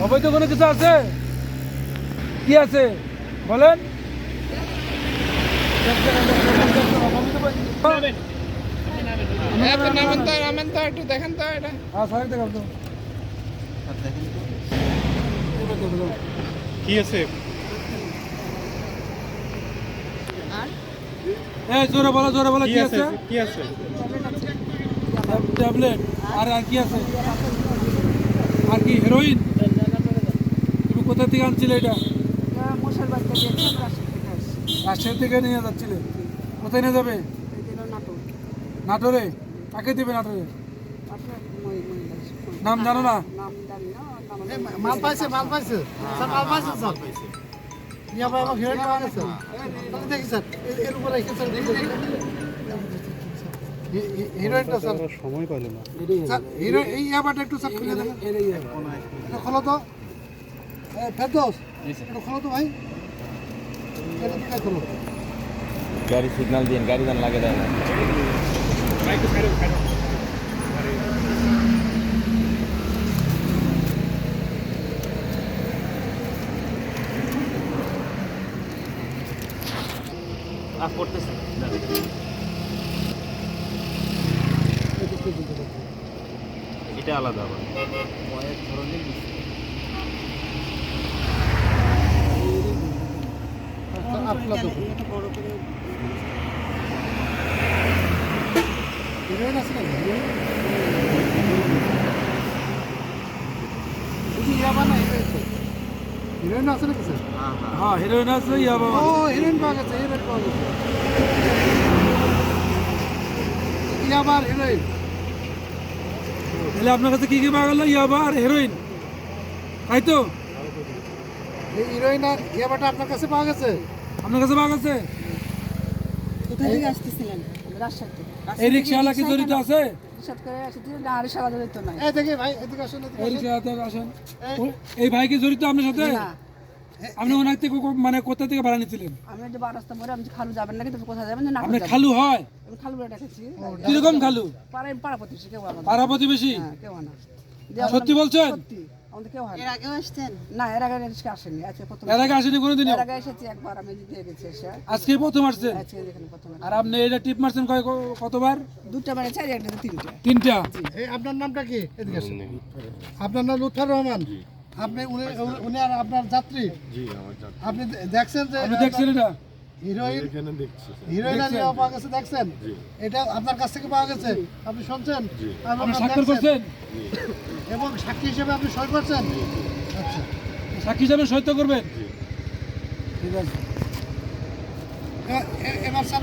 অবৈধ কোনো কিছু আছে? কি আছে বলেন? একটু দেখেন তো এটা। কি আছে? জোরে বলো কি আছে? কি আছে? ট্যাবলেট আর কি আছে? আর কি হেরোইন? তুমি কোথা থেকে আনছিলে এটা? রাজশাহী থেকে নিয়ে যাচ্ছিলে? কোথায় নিয়ে যাবে? নাটোরে? কাকে দেবে নাটোরে? নাম জানো না? মাল পাইছে স্যার, মাল পাইছে স্যার। ইয়া ভাই আমার হিরোইন পাওয়া গেছে। তাহলে দেখি স্যার, এর উপরে রেখে স্যার হিরোইনটা স্যার সময় পাইল না। স্যার হিরোইন এই ইয়াবাটা একটু স্যার খুলে দেন। এটা খোলো তো। ফেরদৌস এটা খোলো তো ভাই। এটা দিকে খোলো। গাড়ি সিগন্যাল দিন, গাড়ি দান লাগে দেয় না। করতেছে এটা আলাদা আবার কয়েক ধরনের হিরোইন আছে না? ইয়াবা না হিরোইন আছে নাকি স্যার? হ্যাঁ হেরোইন আছে। ও হিরোইন পাওয়া গেছে, হিরোইন পাওয়া গেছে। ইয়াবার হিরোইন। তাহলে আপনার কাছে কি কি পাওয়া গেল? ইয়াবা আর হেরোইন, তাই তো? এই হিরোইন আর ইয়াবাটা আপনার কাছে পাওয়া গেছে? আপনার কাছে পাওয়া গেছে? কোথা থেকে আসতেছিলেন? রাজশাহী থেকে। এই রিক্সাওয়ালা কি জড়িত আছে? রিক্সাত করে আসতেছিলেন না? আরিশালা জড়িত নাই। এই দেখি ভাই এদিকে আসুন, এদিকে এই আসুন। রিক্সাওয়ালাতে আসেন। এই ভাই কি জড়িত আপনার সাথে? না, আপনি ওনার থেকে মানে কোথা থেকে ভাড়া নিয়েছিলেন? আমি যে রাস্তা মোড়ে আমি যে খালু যাবেন নাকি, তুমি কোথায় যাবেন? না আপনার খালু হয়? আমি খালু বলে ডাকেছি। কিরকম খালু? পাড়া প্রতিবেশী কেউ না। পাড়া প্রতিবেশী? হ্যাঁ, কেউ না। সত্যি বলছেন? সত্যি, আমাদের কেউ হয় না। এর আগেও আসছেন? না, এর আগে রিক্সা আসেনি, আজকে প্রথম। এর আগে আসেনি কোনোদিনও? এর আগে এসেছি একবার, আমি দিয়ে গেছি এসে। আজকে প্রথম আসছেন? আজকে এখানে প্রথম। আর আপনি এটা টিপ মারছেন কতবার? দুটা মানে চাই, একটা তিনটা। তিনটা? এই আপনার নামটা কি? এদিকে আসুন। আপনার নাম লুৎফর রহমান? আপনি উনি আর আপনার যাত্রী? আপনি দেখছেন যে আপনি দেখছেন এটা? হিরোইন আর ইয়া পাওয়া গেছে, দেখছেন? এটা আপনার কাছ থেকে পাওয়া গেছে, আপনি শুনছেন? আপনি স্বাক্ষর করছেন এবং সাক্ষী হিসেবে আপনি সই করছেন? আচ্ছা, সাক্ষী হিসাবে সত্য করবেন? ঠিক আছে। এবার স্যার